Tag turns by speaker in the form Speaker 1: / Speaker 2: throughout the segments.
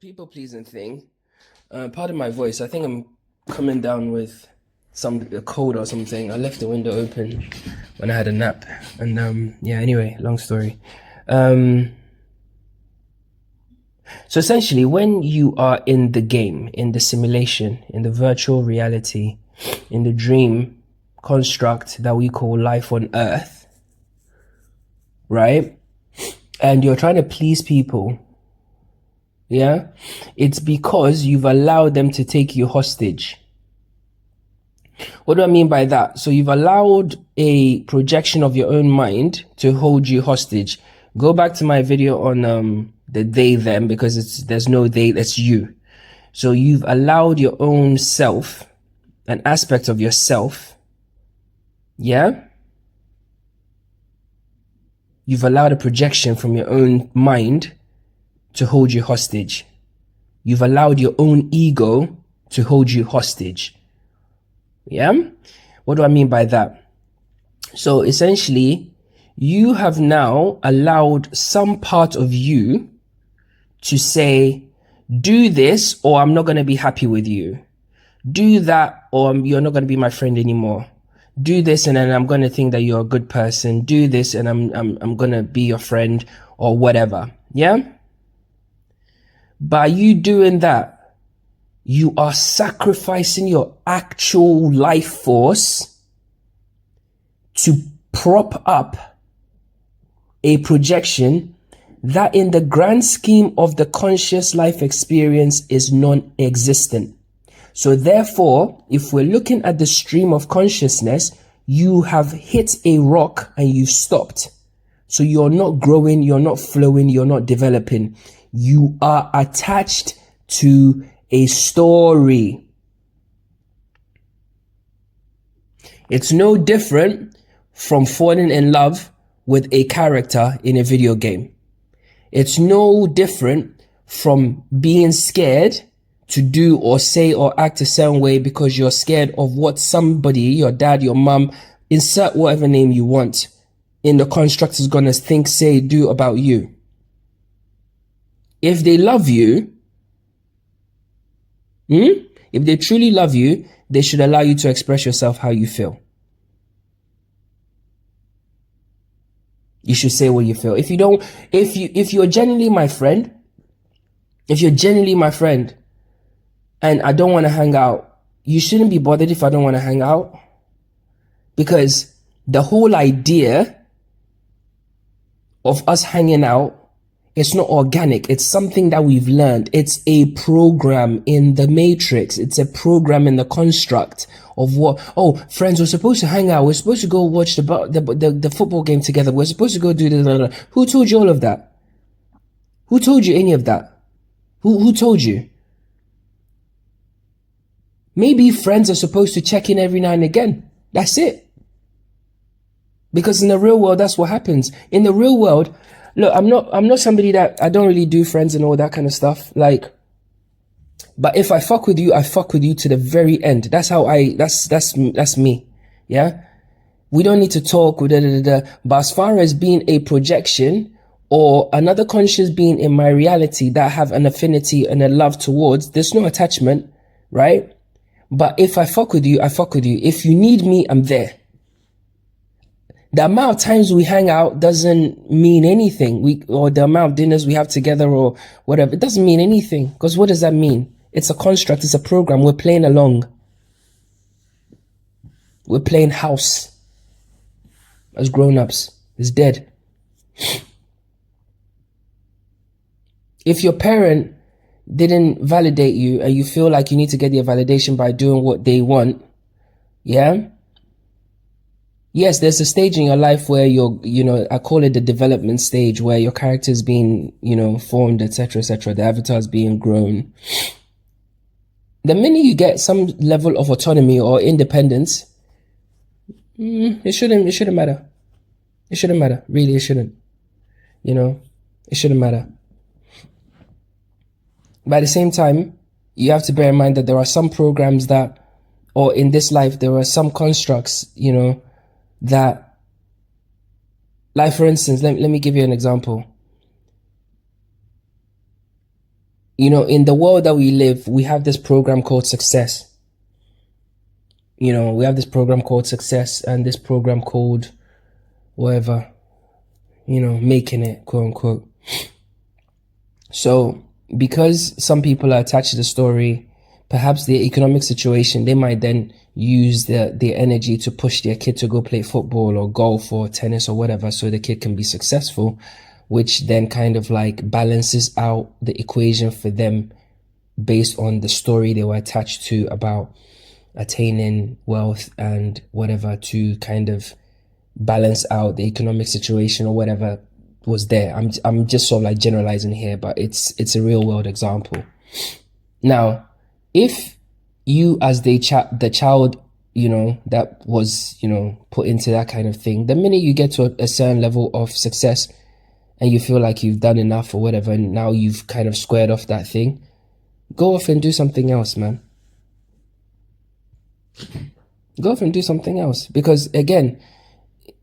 Speaker 1: people pleasing thing. Pardon my voice. I think I'm coming down with a cold or something. I left the window open when I had a nap, and yeah. Anyway, long story. So essentially, when you are in the game, in the simulation, in the virtual reality, in the dream construct that we call life on Earth, right? And you're trying to please people. Yeah, it's because you've allowed them to take you hostage. What do I mean by that? So you've allowed a projection of your own mind to hold you hostage. Go back to my video on the they them, because there's no they, that's you. So you've allowed your own self, an aspect of yourself. Yeah, you've allowed a projection from your own mind to hold you hostage. You've allowed your own ego to hold you hostage. Yeah? What do I mean by that? So essentially, you have now allowed some part of you to say, do this or I'm not going to be happy with you. Do that or you're not going to be my friend anymore. Do this and then I'm going to think that you're a good person. Do this and I'm going to be your friend or whatever. Yeah? By you doing that, you are sacrificing your actual life force to prop up a projection that in the grand scheme of the conscious life experience is non-existent. So therefore, if we're looking at the stream of consciousness, you have hit a rock and you've stopped. So you're not growing, you're not flowing, you're not developing. You are attached to a story. It's no different from falling in love with a character in a video game. It's no different from being scared to do or say or act a certain way because you're scared of what somebody, your dad, your mom, insert whatever name you want, in the construct is gonna think, say, do about you. If they love you, if they truly love you, they should allow you to express yourself how you feel. You should say what you feel. If you're genuinely my friend, and I don't want to hang out, you shouldn't be bothered if I don't want to hang out. Because the whole idea of us hanging out, it's not organic. It's something that we've learned. It's a program in the matrix. It's a program in the construct of what, oh, friends, we're supposed to hang out. We're supposed to go watch the football game together. We're supposed to go do this. Who told you all of that? Who told you any of that? Who told you? Maybe friends are supposed to check in every now and again. That's it. Because in the real world, that's what happens. In the real world, look, I'm not somebody that, I don't really do friends and all that kind of stuff. Like, but if I fuck with you, I fuck with you to the very end. That's how that's me. Yeah. We don't need to talk. But as far as being a projection or another conscious being in my reality that I have an affinity and a love towards, there's no attachment, right? But if I fuck with you, I fuck with you. If you need me, I'm there. The amount of times we hang out doesn't mean anything. Or the amount of dinners we have together or whatever, it doesn't mean anything. Because what does that mean? It's a construct, it's a program. We're playing along. We're playing house as grown-ups. It's dead. If your parent didn't validate you and you feel like you need to get your validation by doing what they want, yeah? Yes, there's a stage in your life where I call it the development stage, where your character is being, formed, etc., etc. The avatar is being grown. The minute you get some level of autonomy or independence, it shouldn't matter. It shouldn't matter. Really, it shouldn't. It shouldn't matter. But at the same time, you have to bear in mind that there are some programs that, or in this life, there are some constructs, that, like for instance, let me give you an example. in the world that we live, we have this program called success. We have this program called success and this program called whatever, making it, quote unquote. So because some people are attached to the story, perhaps their economic situation, they might then use their energy to push their kid to go play football or golf or tennis or whatever, so the kid can be successful, which then kind of like balances out the equation for them based on the story they were attached to about attaining wealth and whatever, to kind of balance out the economic situation or whatever was there. I'm just sort of like generalizing here, but it's a real world example. Now, if you as the child, that was, put into that kind of thing, the minute you get to a certain level of success and you feel like you've done enough or whatever, and now you've kind of squared off that thing, go off and do something else, man. Go off and do something else. Because again,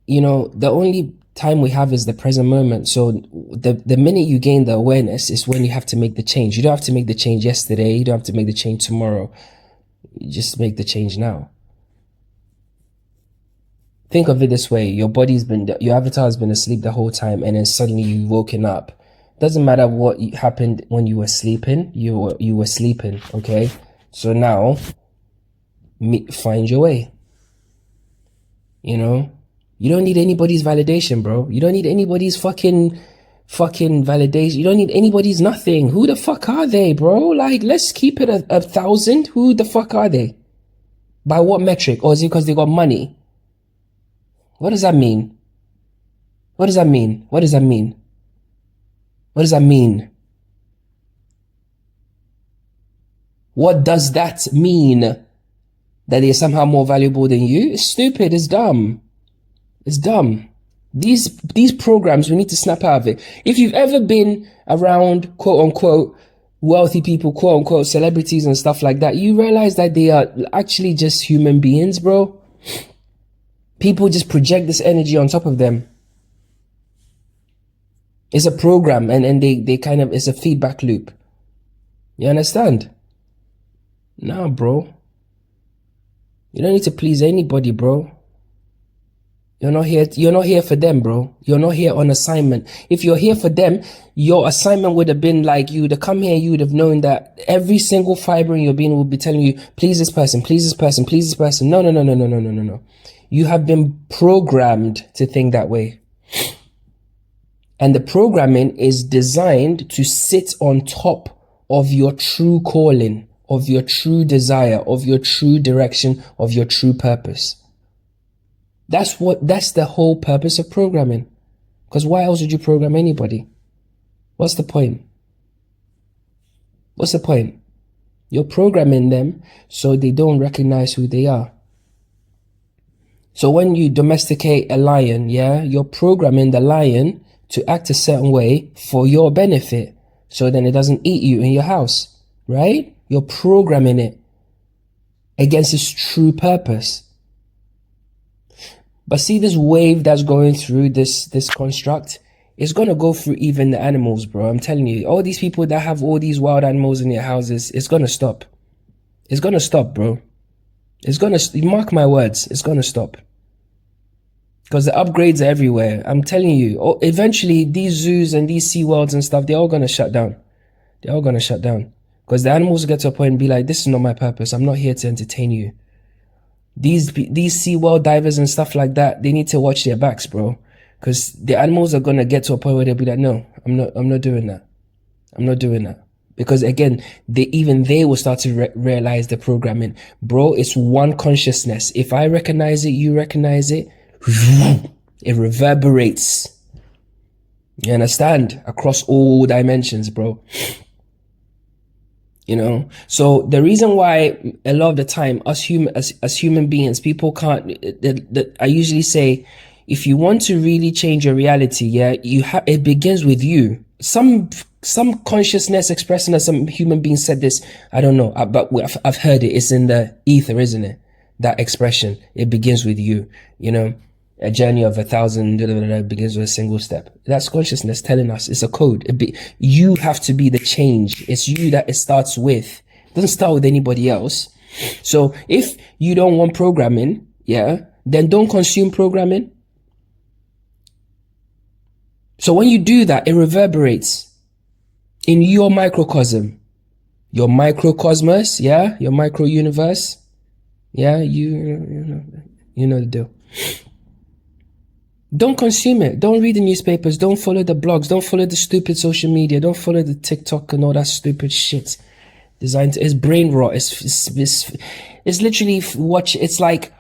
Speaker 1: the only time we have is the present moment. So the minute you gain the awareness is when you have to make the change. You don't have to make the change yesterday. You don't have to make the change tomorrow. You just make the change now. Think of it this way. Your avatar has been asleep the whole time, and then suddenly you've woken up. Doesn't matter what happened when you were sleeping. You were sleeping, okay? So now, find your way. You don't need anybody's validation, bro. You don't need anybody's fucking validation. You don't need anybody's nothing. Who the fuck are they, bro? Like, let's keep it a 1,000. Who the fuck are they? By what metric? Or is it because they got money? What does that mean? What does that mean? What does that mean? What does that mean? What does that mean? That they're somehow more valuable than you? It's stupid. It's dumb. It's dumb. These programs, we need to snap out of it. If you've ever been around, quote unquote, wealthy people, quote unquote, celebrities and stuff like that, you realize that they are actually just human beings, bro. People just project this energy on top of them. It's a program, and they kind of, it's a feedback loop. You understand? Nah, bro. You don't need to please anybody, bro. You're not here for them, bro. You're not here on assignment. If you're here for them, your assignment would have been like, you would have come here, you would have known that every single fiber in your being would be telling you, please this person, please this person, please this person. No. You have been programmed to think that way. And the programming is designed to sit on top of your true calling, of your true desire, of your true direction, of your true purpose. That's the whole purpose of programming. Because why else would you program anybody? What's the point? What's the point? You're programming them so they don't recognize who they are. So when you domesticate a lion, yeah, you're programming the lion to act a certain way for your benefit. So then it doesn't eat you in your house, right? You're programming it against its true purpose. But see this wave that's going through this construct, it's going to go through even the animals, bro. I'm telling you, all these people that have all these wild animals in their houses, it's going to stop. It's going to stop, bro. It's going to, mark my words, it's going to stop. Because the upgrades are everywhere. I'm telling you, eventually these zoos and these sea worlds and stuff, they're all going to shut down. They're all going to shut down. Because the animals will get to a point and be like, this is not my purpose. I'm not here to entertain you. These SeaWorld divers and stuff like that, they need to watch their backs, bro. Because the animals are going to get to a point where they'll be like, no, I'm not doing that. I'm not doing that. Because again, they will start to realize the programming. Bro, it's one consciousness. If I recognize it, you recognize it, it reverberates. You understand? Across all dimensions, bro. So the reason why a lot of the time as human beings, people can't, I usually say, if you want to really change your reality, yeah, it begins with you. Some consciousness expressing as some human being said this, I don't know, but I've heard it. It's in the ether, isn't it? That expression, it begins with you, A journey of 1,000 begins with a single step. That's consciousness telling us it's a code. You have to be the change. It's you that it starts with. It doesn't start with anybody else. So if you don't want programming, yeah, then don't consume programming. So when you do that, it reverberates in your microcosm, your microcosmos, yeah, your micro universe. Yeah, you know the deal. Don't consume it. Don't read the newspapers. Don't follow the blogs. Don't follow the stupid social media. Don't follow the TikTok and all that stupid shit. It's brain rot. It's literally it's like,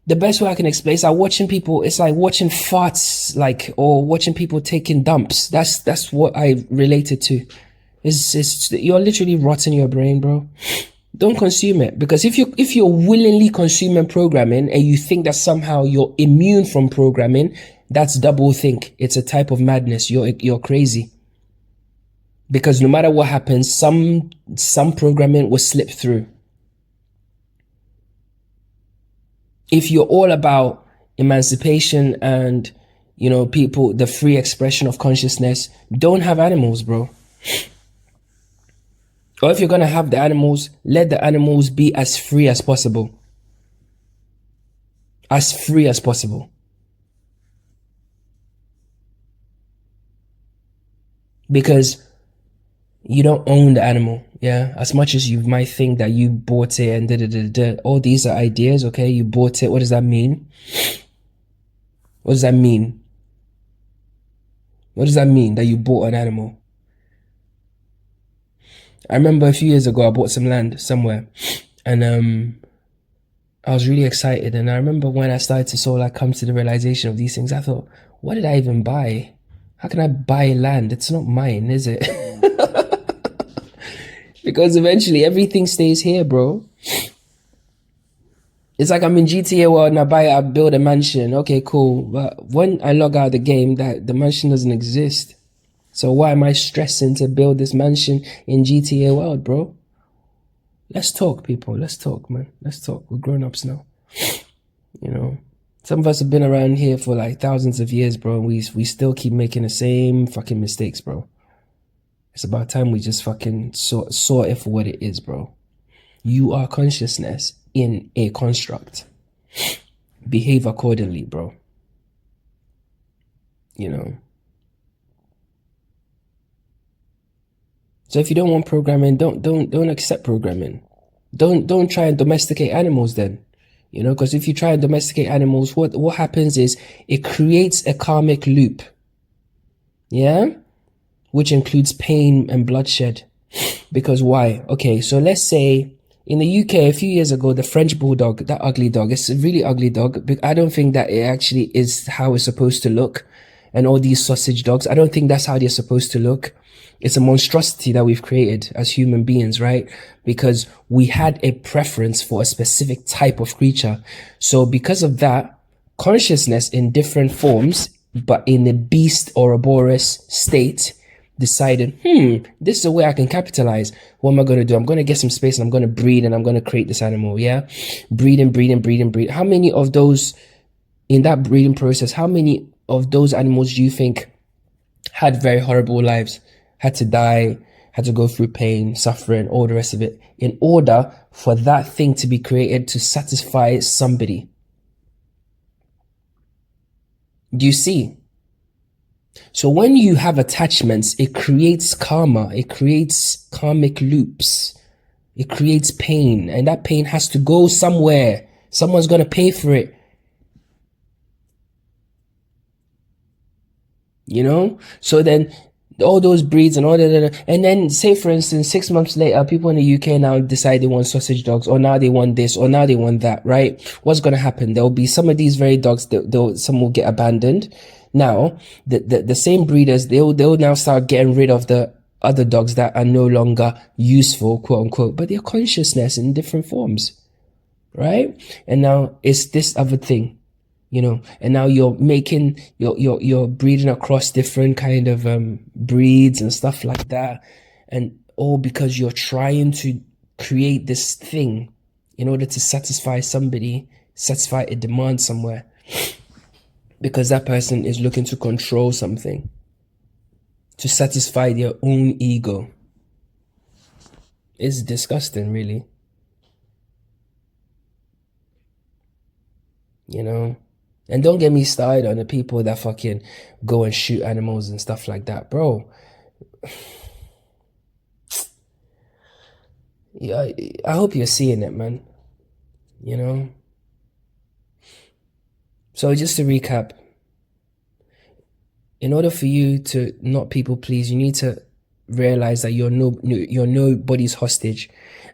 Speaker 1: the best way I can explain it's like watching people, it's like watching farts, like, or watching people taking dumps. That's what I relate it to. You're literally rotting your brain, bro. Don't consume it, because if you're willingly consuming programming and you think that somehow you're immune from programming, that's double think. It's a type of madness. You're crazy. Because no matter what happens, some programming will slip through. If you're all about emancipation and, people, the free expression of consciousness, don't have animals, bro. Or if you're going to have the animals, let the animals be as free as possible. As free as possible. Because you don't own the animal, yeah? As much as you might think that you bought it and all these are ideas, okay? You bought it. What does that mean? What does that mean? What does that mean that you bought an animal? I remember a few years ago, I bought some land somewhere, and I was really excited. And I remember when I started to sort of like come to the realization of these things, I thought, what did I even buy? How can I buy land? It's not mine, is it? Because eventually everything stays here, bro. It's like I'm in GTA world and I build a mansion. Okay, cool. But when I log out of the game, the mansion doesn't exist. So why am I stressing to build this mansion in GTA world, bro? Let's talk, people. Let's talk, man. Let's talk. We're grown-ups now. Some of us have been around here for like thousands of years, bro. And we still keep making the same fucking mistakes, bro. It's about time we just fucking saw it for what it is, bro. You are consciousness in a construct. Behave accordingly, bro. So if you don't want programming, don't accept programming. Don't try and domesticate animals then. Because if you try and domesticate animals, what happens is it creates a karmic loop. Yeah? Which includes pain and bloodshed. Because why? Okay, so let's say in the UK a few years ago, the French bulldog, that ugly dog, it's a really ugly dog. I don't think that it actually is how it's supposed to look. And all these sausage dogs, I don't think that's how they're supposed to look. It's a monstrosity that we've created as human beings, right? Because we had a preference for a specific type of creature. So because of that, consciousness in different forms, but in a beast or Ouroboros state, decided, this is a way I can capitalize. What am I going to do? I'm going to get some space and I'm going to breed and I'm going to create this animal, yeah? Breed. How many of those, in that breeding process, how many of those animals do you think had very horrible lives? Had to die, had to go through pain, suffering, all the rest of it, in order for that thing to be created to satisfy somebody. Do you see? So when you have attachments, it creates karma, it creates karmic loops, it creates pain, and that pain has to go somewhere. Someone's going to pay for it. So then all those breeds and all that, and then say for instance 6 months later, people in the UK now decide they want sausage dogs, or now they want this, or now they want that, right? What's going to happen? There will be some of these very dogs some will get abandoned. Now the same breeders, they'll now start getting rid of the other dogs that are no longer useful, quote unquote, but their consciousness in different forms, right? And now it's this other thing. And now you're making, you're breeding across different kind of breeds and stuff like that, and all because you're trying to create this thing in order to satisfy somebody, satisfy a demand somewhere. because that person is looking to control something, to satisfy their own ego. It's disgusting, really. You know? And don't get me started on the people that fucking go and shoot animals and stuff like that, bro. Yeah, I hope you're seeing it, man. You know? So just to recap, in order for you to not people please, you need to realize that you're nobody's hostage.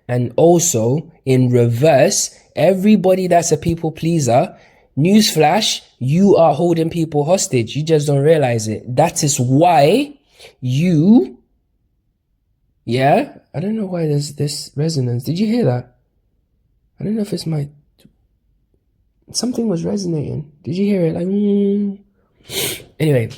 Speaker 1: And also, in reverse, everybody that's a people pleaser, newsflash, you are holding people hostage. You just don't realize it. That is why you, yeah, I don't know why there's this resonance. Did you hear that? I don't know if it's my, something was resonating. Did you hear it? Like, Anyway,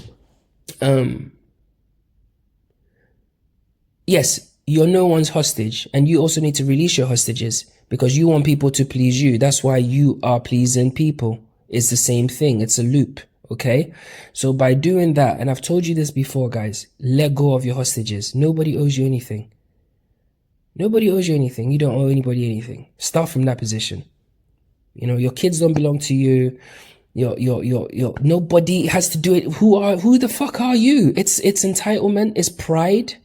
Speaker 1: yes, you're no one's hostage, and you also need to release your hostages because you want people to please you. That's why you are pleasing people. It's the same thing. It's a loop. Okay. So by doing that, and I've told you this before, guys, let go of your hostages. Nobody owes you anything. Nobody owes you anything. You don't owe anybody anything. Start from that position. You know, your kids don't belong to you. Your nobody has to do it. Who the fuck are you? It's entitlement. It's pride.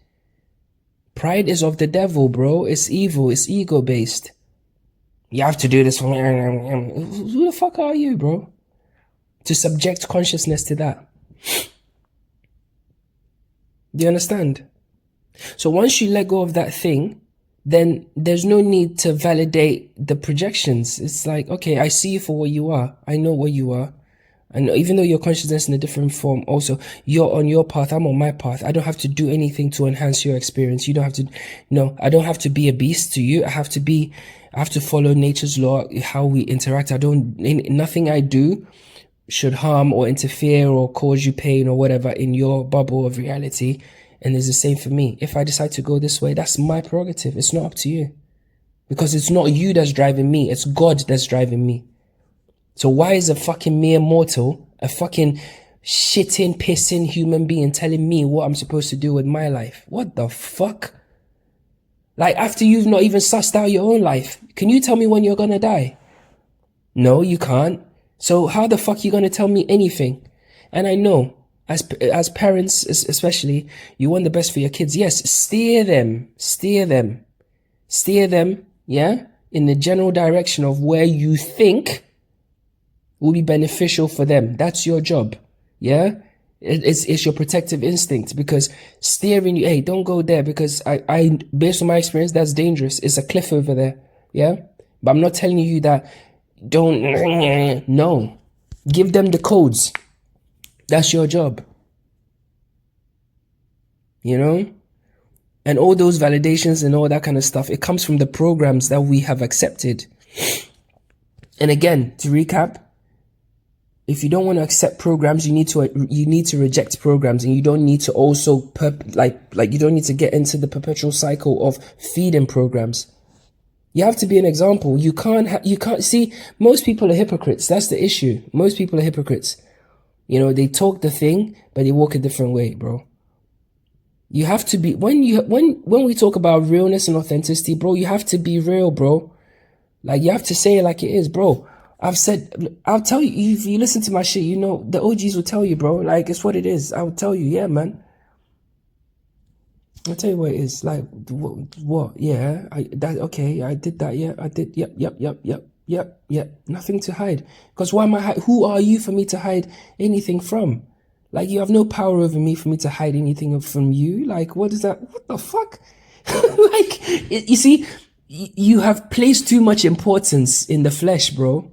Speaker 1: Pride is of the devil, bro. It's evil. It's ego based. You have to do this for me. Who the fuck are you, bro? To subject consciousness to that. Do you understand? So once you let go of that thing, then there's no need to validate the projections. It's like, okay, I see you for what you are. I know what you are. And even though your consciousness in a different form, also, you're on your path, I'm on my path. I don't have to do anything to enhance your experience. You don't have to, no, I don't have to be a beast to you. I have to follow nature's law, how we interact. Nothing I do should harm or interfere or cause you pain or whatever in your bubble of reality. And it's the same for me. If I decide to go this way, that's my prerogative. It's not up to you. Because it's not you that's driving me. It's God that's driving me. So why is a fucking mere mortal, a fucking shitting, pissing human being telling me what I'm supposed to do with my life? What the fuck? Like, after you've not even sussed out your own life, can you tell me when you're gonna die? No, you can't. So how the fuck are you gonna tell me anything? And I know, as parents especially, you want the best for your kids. Yes, steer them, yeah, in the general direction of where you think will be beneficial for them. That's your job. Yeah. It's your protective instinct, because steering you, hey, don't go there, because I based on my experience, that's dangerous. It's a cliff over there. Yeah. But I'm not telling you that don't, no, give them the codes. That's your job. You know? And all those validations and all that kind of stuff, it comes from the programs that we have accepted. And again, to recap, if you don't want to accept programs, you need to reject programs, and you don't need to also you don't need to get into the perpetual cycle of feeding programs. You have to be an example. You can't see, most people are hypocrites. That's the issue. Most people are hypocrites. You know, they talk the thing, but they walk a different way, bro. You have to be, when we talk about realness and authenticity, bro, you have to be real, bro. Like, you have to say it like it is, bro. I'll tell you, if you listen to my shit, you know, the OGs will tell you, bro, like, it's what it is. I'll tell you, yeah, man. I'll tell you what it is. Like, what? Yeah, okay, I did that, yeah, I did, yep. Nothing to hide. Because why am who are you for me to hide anything from? Like, you have no power over me for me to hide anything from you. Like, what is that? What the fuck? Like, you see, you have placed too much importance in the flesh, bro.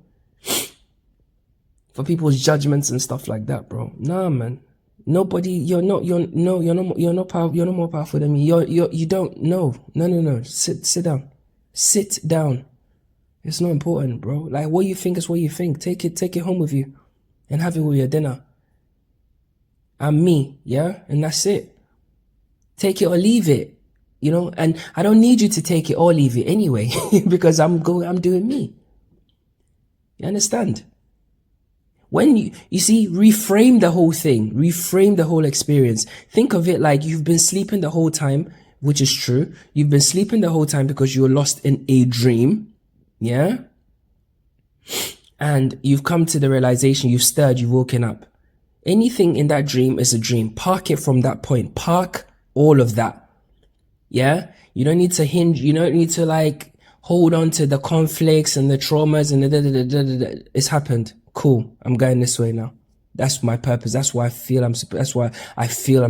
Speaker 1: For people's judgments and stuff like that, bro. Nah, man. Nobody, you're not more powerful than me. You don't, no. Sit down. Sit down. It's not important, bro. Like, what you think is what you think. Take it home with you and have it with your dinner. I'm me, yeah? And that's it. Take it or leave it, you know? And I don't need you to take it or leave it anyway, because I'm doing me. You understand? When you see, reframe the whole thing, reframe the whole experience. Think of it like you've been sleeping the whole time, which is true. You've been sleeping the whole time because you were lost in a dream. Yeah. And you've come to the realization, you've stirred, you've woken up. Anything in that dream is a dream. Park it from that point. Park all of that. Yeah. You don't need to hinge. You don't need to like hold on to the conflicts and the traumas and the It's happened. Cool. I'm going this way now. That's my purpose. That's why I feel I'm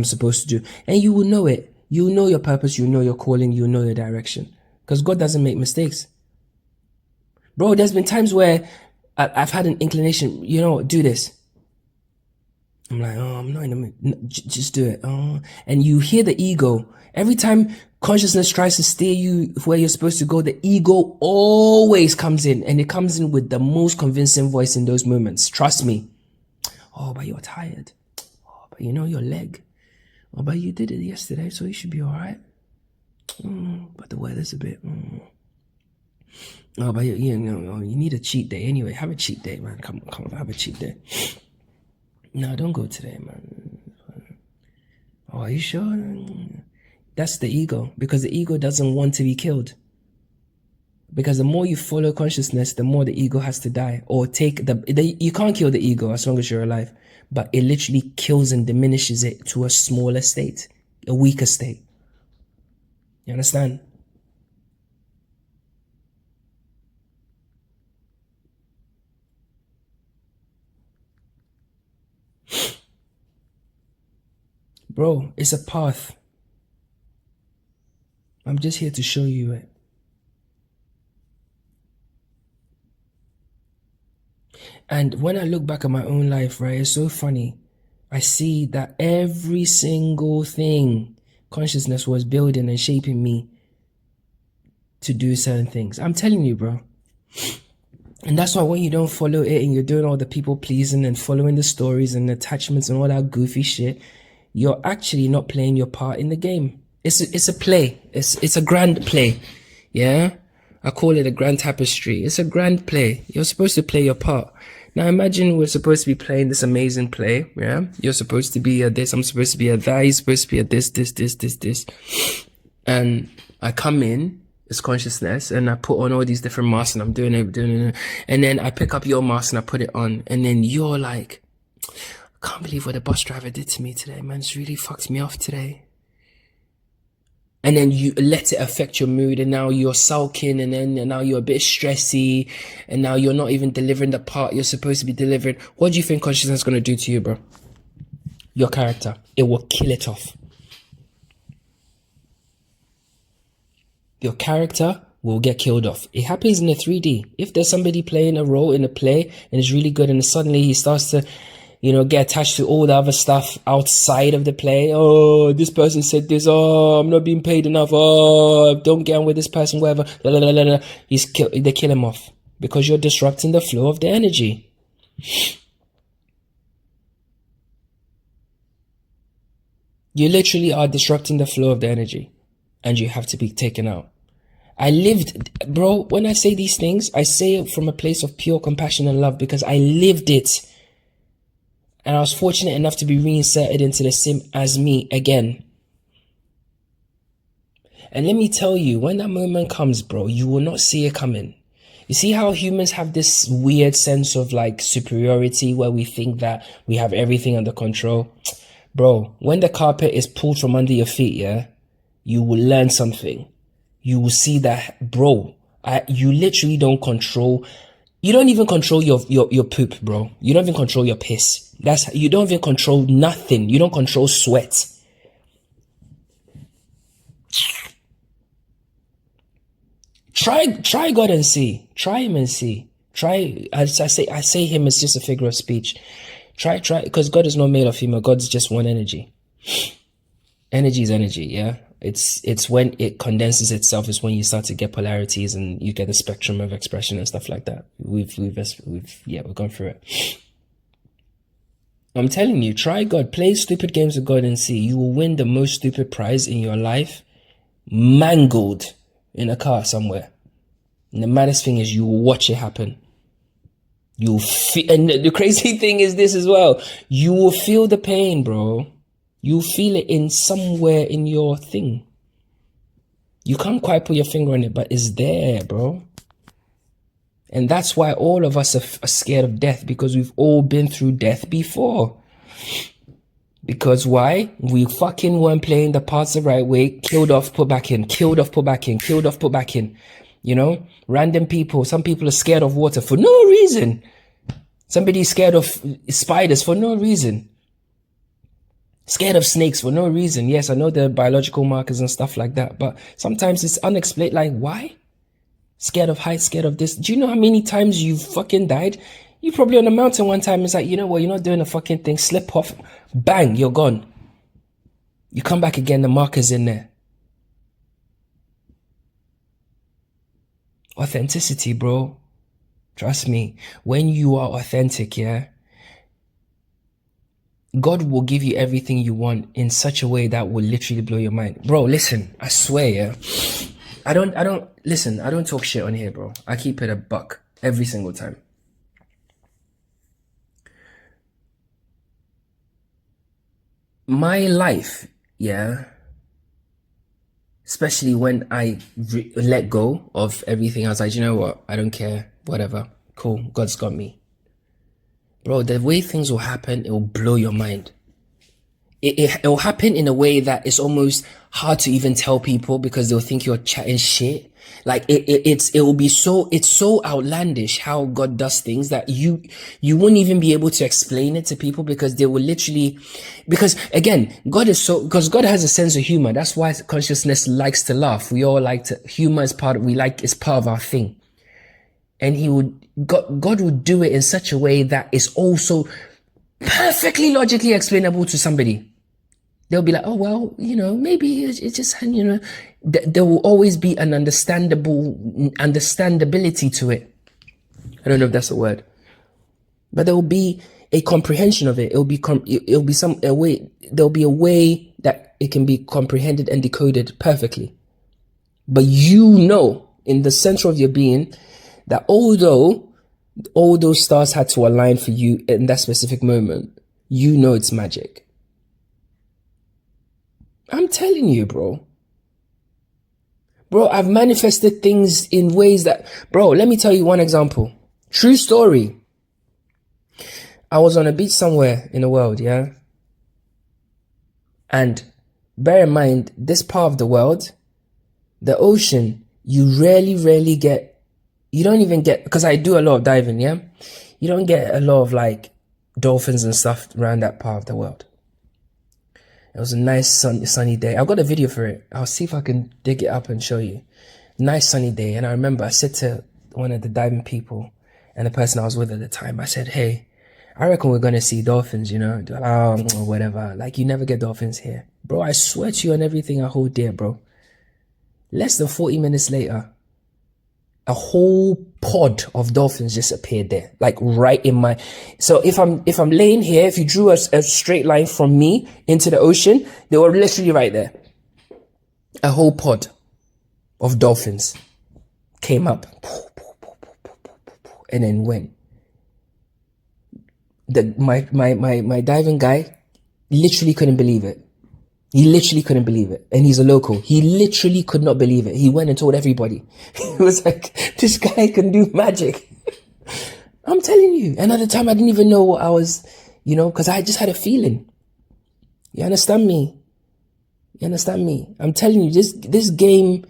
Speaker 1: supposed to do. And you will know it. You know your purpose. You know your calling. You know your direction. Because God doesn't make mistakes. Bro, there's been times where I've had an inclination, do this. I'm like, oh, I'm not in the mood. No, just do it. Oh. And you hear the ego. Every time consciousness tries to steer you where you're supposed to go, the ego always comes in. And it comes in with the most convincing voice in those moments. Trust me. Oh, but you're tired. Oh, but your leg. Oh, but you did it yesterday, so you should be all right. But the weather's a bit... Oh, but you need a cheat day anyway. Have a cheat day, man. Come on, have a cheat day. No, don't go today, man. Oh, are you sure? That's the ego, because the ego doesn't want to be killed. Because the more you follow consciousness, the more the ego has to die. Or you can't kill the ego as long as you're alive, but it literally kills and diminishes it to a smaller state, a weaker state. You understand? Bro, it's a path. I'm just here to show you it. And when I look back at my own life, right, it's so funny. I see that every single thing consciousness was building and shaping me to do certain things. I'm telling you, bro. And that's why when you don't follow it and you're doing all the people pleasing and following the stories and attachments and all that goofy shit, you're actually not playing your part in the game. It's a play. It's a grand play. Yeah? I call it a grand tapestry. It's a grand play. You're supposed to play your part. Now imagine we're supposed to be playing this amazing play. Yeah? You're supposed to be a this. I'm supposed to be a that. You're supposed to be a this. And I come in, it's consciousness, and I put on all these different masks and I'm doing it. And then I pick up your mask and I put it on. And then you're like, I can't believe what the bus driver did to me today, man. It's really fucked me off today. And then you let it affect your mood, and now you're sulking, and now you're a bit stressy, and now you're not even delivering the part you're supposed to be delivering. What do you think consciousness is going to do to you, bro? Your character. It will kill it off. Your character will get killed off. It happens in the 3D. If there's somebody playing a role in a play and it's really good, and suddenly he starts to get attached to all the other stuff outside of the play. Oh, this person said this. Oh, I'm not being paid enough. Oh, don't get on with this person, whatever. They kill him off because you're disrupting the flow of the energy. You literally are disrupting the flow of the energy, and you have to be taken out. I lived, bro, when I say these things, I say it from a place of pure compassion and love because I lived it. And I was fortunate enough to be reinserted into the sim as me again. And let me tell you, when that moment comes, bro, you will not see it coming. You see how humans have this weird sense of like superiority where we think that we have everything under control? Bro, when the carpet is pulled from under your feet, yeah, you will learn something. You will see that, bro, you literally don't control. You don't even control your poop, bro. You don't even control your piss. You don't even control nothing. You don't control sweat. Try God and see. Try him and see. I say him as just a figure of speech. Try, because God is not male or female. God's just one energy. Energy is energy, yeah? It's when it condenses itself is when you start to get polarities and you get a spectrum of expression and stuff like that. We've gone through it. I'm telling you, try God, play stupid games with God and see. You will win the most stupid prize in your life, mangled in a car somewhere. And the maddest thing is you will watch it happen. You'll feel, and the crazy thing is this as well. You will feel the pain, bro. You'll feel it in somewhere in your thing. You can't quite put your finger on it, but it's there, bro. And that's why all of us are scared of death, because we've all been through death before. Because why? We fucking weren't playing the parts the right way. Killed off, put back in. Killed off, put back in. Killed off, put back in. You know? Random people. Some people are scared of water for no reason. Somebody's scared of spiders for no reason. Scared of snakes for no reason. Yes, I know there are biological markers and stuff like that. But sometimes it's unexplained. Like, why? Scared of heights, scared of this. Do you know how many times you've fucking died? You probably on a mountain one time. It's like, you know what? You're not doing a fucking thing. Slip off. Bang, you're gone. You come back again, the marker's in there. Authenticity, bro. Trust me. When you are authentic, yeah, God will give you everything you want in such a way that will literally blow your mind. Bro, listen, I swear, yeah. I don't talk shit on here, bro. I keep it a buck every single time. My life, yeah, especially when I let go of everything, I was like, you know what? I don't care. Whatever. Cool. God's got me. Bro, the way things will happen, it will blow your mind. It will happen in a way that it's almost hard to even tell people, because they'll think you're chatting shit. Like it's so outlandish how God does things that you wouldn't even be able to explain it to people, because they will literally, because again, because God has a sense of humor. That's why consciousness likes to laugh. We all like to, humor is part of our thing. And God would do it in such a way that is also perfectly logically explainable to somebody. They'll be like, oh, well, you know, maybe it's just, you know, there will always be an understandability to it. I don't know if that's a word, but there will be a comprehension of it. There'll be a way that it can be comprehended and decoded perfectly. But you know, in the center of your being, that although all those stars had to align for you in that specific moment, you know it's magic. I'm telling you, bro. Bro, I've manifested things in ways that, bro, let me tell you one example. True story. I was on a beach somewhere in the world, yeah? And bear in mind, this part of the world, the ocean, you rarely get, you don't even get, because I do a lot of diving, yeah? You don't get a lot of like dolphins and stuff around that part of the world. It was a nice sunny day. I've got a video for it. I'll see if I can dig it up and show you. Nice sunny day. And I remember I said to one of the diving people and the person I was with at the time, I said, hey, I reckon we're going to see dolphins, you know? They're like, oh, whatever. Like, you never get dolphins here. Bro, I swear to you on everything I hold dear, bro. Less than 40 minutes later, a whole pod of dolphins just appeared there, like right in my. So if I'm laying here, if you drew a straight line from me into the ocean, they were literally right there. A whole pod of dolphins came up and then went. My diving guy literally couldn't believe it. He literally couldn't believe it. And he's a local. He literally could not believe it. He went and told everybody. He was like, this guy can do magic. I'm telling you. Another time I didn't even know what I was, you know, because I just had a feeling. You understand me? You understand me? I'm telling you, this game,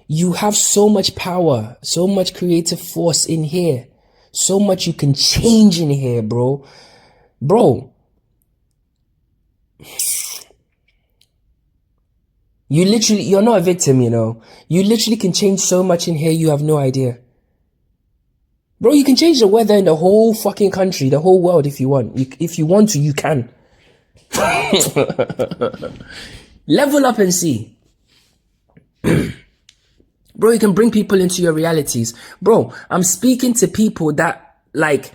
Speaker 1: you have so much power, so much creative force in here. So much you can change in here, bro. Bro. You're not a victim, you know. You literally can change so much in here, you have no idea. Bro, you can change the weather in the whole fucking country, the whole world if you want. If you want to, you can. Level up and see. Bro, you can bring people into your realities. Bro, I'm speaking to people that, like...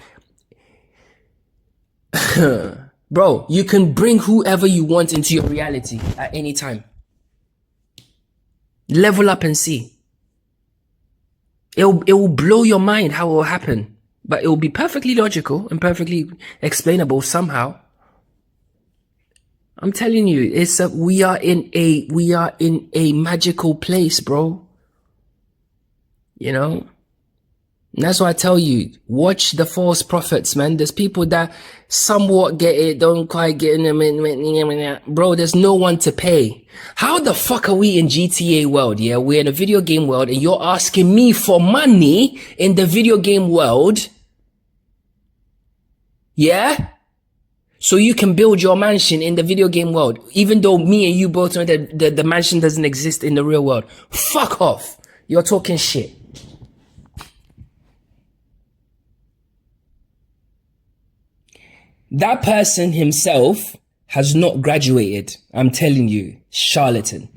Speaker 1: Bro, you can bring whoever you want into your reality at any time. Level up and see. It will blow your mind how it will happen. But it will be perfectly logical and perfectly explainable somehow. I'm telling you, we are in a magical place, bro. You know? And that's why I tell you, watch the false prophets, man. There's people that somewhat get it, don't quite get it. Bro, there's no one to pay. How the fuck are we in GTA world, yeah? We're in a video game world and you're asking me for money in the video game world? Yeah? So you can build your mansion in the video game world, even though me and you both know that the mansion doesn't exist in the real world. Fuck off. You're talking shit. That person himself has not graduated. I'm telling you, charlatan.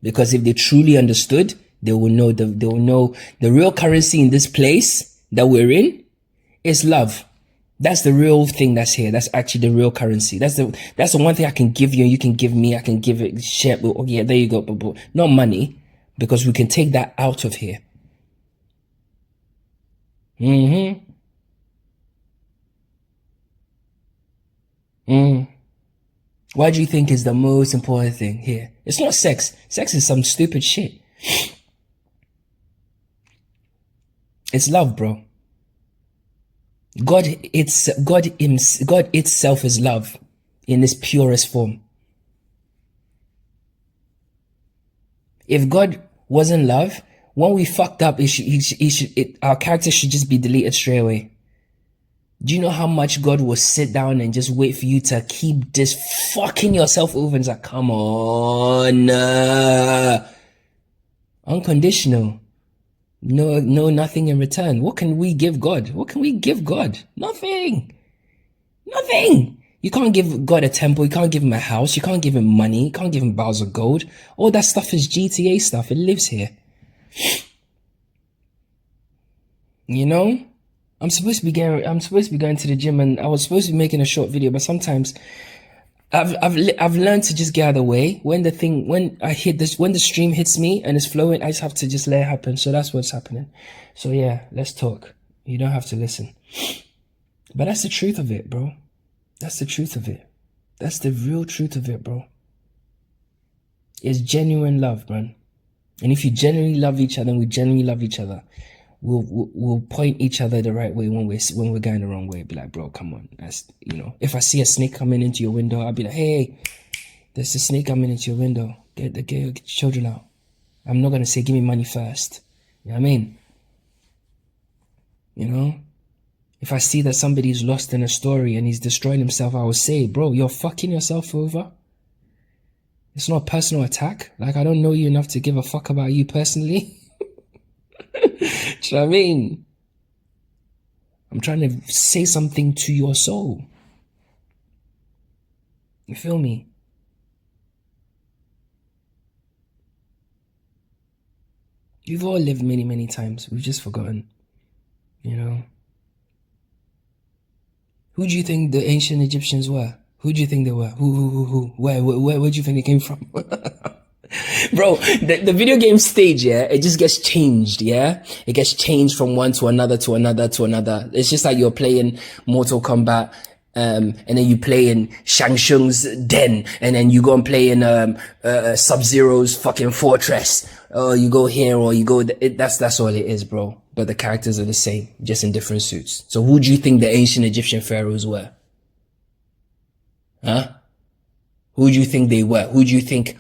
Speaker 1: Because if they truly understood, they will know the real currency in this place that we're in is love. That's the real thing that's here. That's actually the real currency. That's the one thing I can give you and you can give me. I can give it shit. Oh yeah, there you go. But not money, because we can take that out of here. Why do you think is the most important thing here? It's not sex. Sex is some stupid shit. It's love, bro. God itself is love in its purest form. If God wasn't love, when we fucked up, our character should just be deleted straight away. Do you know how much God will sit down and just wait for you to keep just fucking yourself over and it's like, come on, unconditional. No, nothing in return. What can we give God? What can we give God? Nothing. You can't give God a temple. You can't give him a house. You can't give him money. You can't give him bars of gold. All that stuff is GTA stuff. It lives here. You know? I'm supposed to be going to the gym, and I was supposed to be making a short video, but sometimes I've learned to just get out of the way. When the stream hits me and it's flowing, I just have to just let it happen. So that's what's happening. So yeah, let's talk. You don't have to listen. But that's the truth of it, bro. That's the truth of it. That's the real truth of it, bro. It's genuine love, man. And if you genuinely love each other and we genuinely love each other, we'll point each other the right way when we're going the wrong way. Be like, bro, come on. That's, you know, if I see a snake coming into your window, I'll be like, hey, there's a snake coming into your window. Get your children out. I'm not gonna say give me money first. You know what I mean? You know? If I see that somebody's lost in a story and he's destroying himself, I will say, bro, you're fucking yourself over. It's not a personal attack. Like, I don't know you enough to give a fuck about you personally. Do you know what I mean? I'm trying to say something to your soul. You feel me? We've all lived many, many times. We've just forgotten. You know? Who do you think the ancient Egyptians were? Who do you think they were? Who? Where do you think they came from? Bro, the video game stage, yeah, it just gets changed, yeah? It gets changed from one to another to another to another. It's just like you're playing Mortal Kombat, and then you play in Shang Tsung's Den, and then you go and play in Sub-Zero's fucking Fortress. Or you go here, or you go, that's all it is, bro. But the characters are the same, just in different suits. So who do you think the ancient Egyptian pharaohs were? Huh? Who do you think they were? Where do you think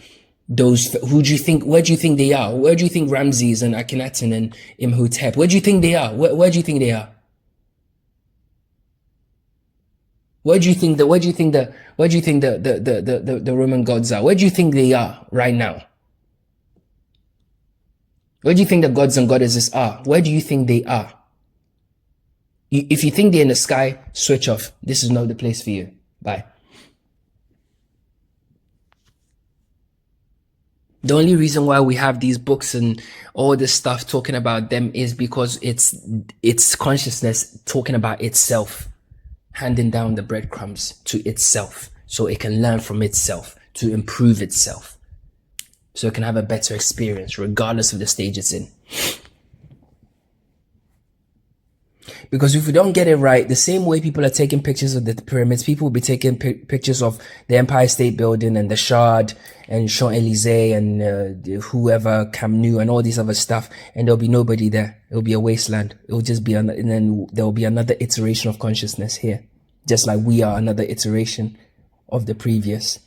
Speaker 1: they are? Where do you think Ramses and Akhenaten and Imhotep, where do you think they are? Where do you think they are? Where do you think the Roman gods are? Where do you think they are right now? Where do you think the gods and goddesses are? Where do you think they are? If you think they're in the sky, switch off. This is not the place for you. Bye. The only reason why we have these books and all this stuff talking about them is because it's consciousness talking about itself, handing down the breadcrumbs to itself so it can learn from itself, to improve itself, so it can have a better experience regardless of the stage it's in. Because if we don't get it right, the same way people are taking pictures of the pyramids, people will be taking pictures of the Empire State Building and the Shard and Champs-Élysées and whoever, Camp Nou and all these other stuff, and there'll be nobody there. It'll be a wasteland. It'll just be, and then there'll be another iteration of consciousness here, just like we are another iteration of the previous.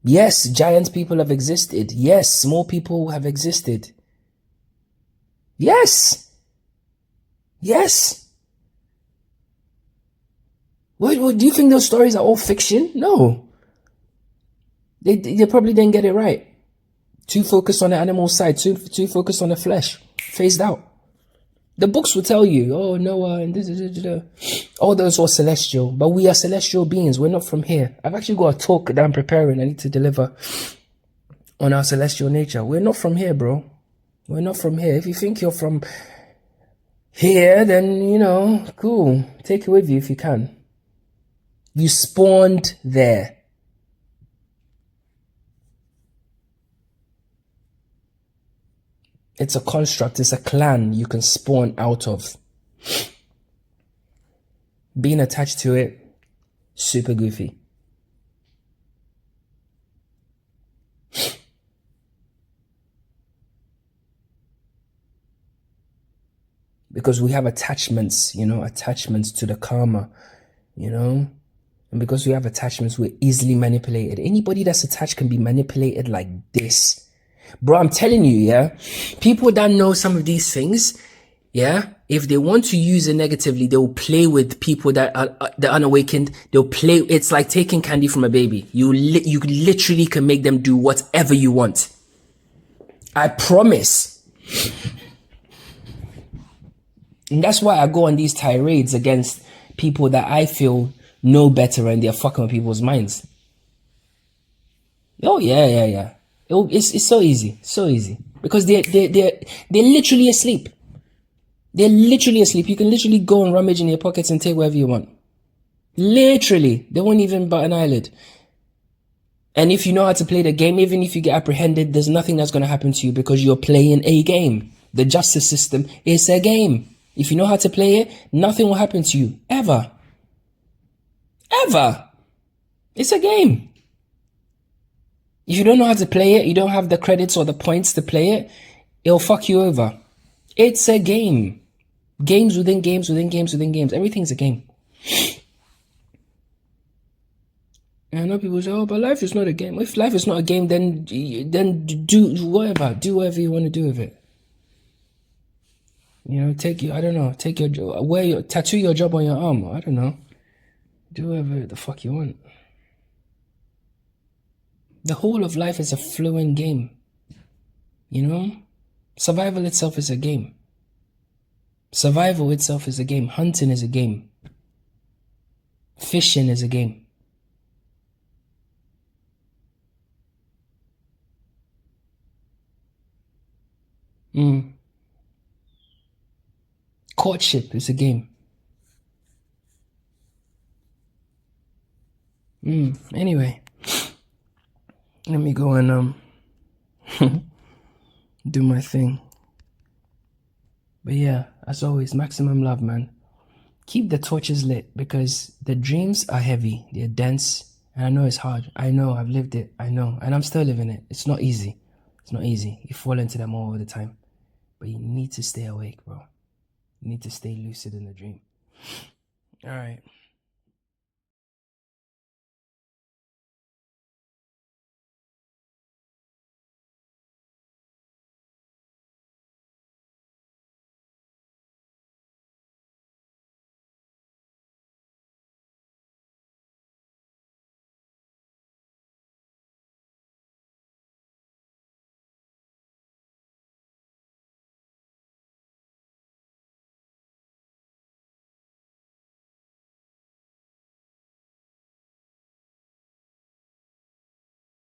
Speaker 1: Yes, giant people have existed. Yes, small people have existed. Yes. Yes. What do you think those stories are all fiction? No. They probably didn't get it right. Too focused on the animal side, too focused on the flesh. Phased out. The books will tell you, oh, Noah and this. All those were celestial, but we are celestial beings. We're not from here. I've actually got a talk that I'm preparing. I need to deliver on our celestial nature. We're not from here, bro. We're not from here. If you think you're from here, then, you know, cool. Take it with you if you can. You spawned there. It's a construct. It's a clan you can spawn out of. Being attached to it, super goofy. Because we have attachments, you know, attachments to the karma, you know. And because we have attachments, we're easily manipulated. Anybody that's attached can be manipulated like this. Bro, I'm telling you, yeah, people that know some of these things, yeah, if they want to use it negatively, they will play with people that are the unawakened. They'll play. It's like taking candy from a baby. You literally can make them do whatever you want. I promise. And that's why I go on these tirades against people that I feel know better and they're fucking with people's minds. Oh yeah. It's so easy, because they're literally asleep. They're literally asleep. You can literally go and rummage in your pockets and take whatever you want. Literally, they won't even bat an eyelid. And if you know how to play the game, even if you get apprehended, there's nothing that's going to happen to you because you're playing a game. The justice system is a game. If you know how to play it, nothing will happen to you ever. Ever. It's a game. If you don't know how to play it, you don't have the credits or the points to play it, it'll fuck you over. It's a game. Games within games within games within games. Everything's a game. And I know people say, oh, but life is not a game. If life is not a game, then do whatever. Do whatever you want to do with it. You know, tattoo your job on your arm. I don't know. Do whatever the fuck you want. The whole of life is a flowing game. You know? Survival itself is a game. Survival itself is a game. Hunting is a game. Fishing is a game. Courtship is a game. Anyway, let me go and do my thing. But yeah, as always, maximum love, man. Keep the torches lit because the dreams are heavy, they're dense, and I know it's hard. I know, I've lived it, I know, and I'm still living it. It's not easy. It's not easy. You fall into them all the time. But you need to stay awake, bro. You need to stay lucid in the dream. All right.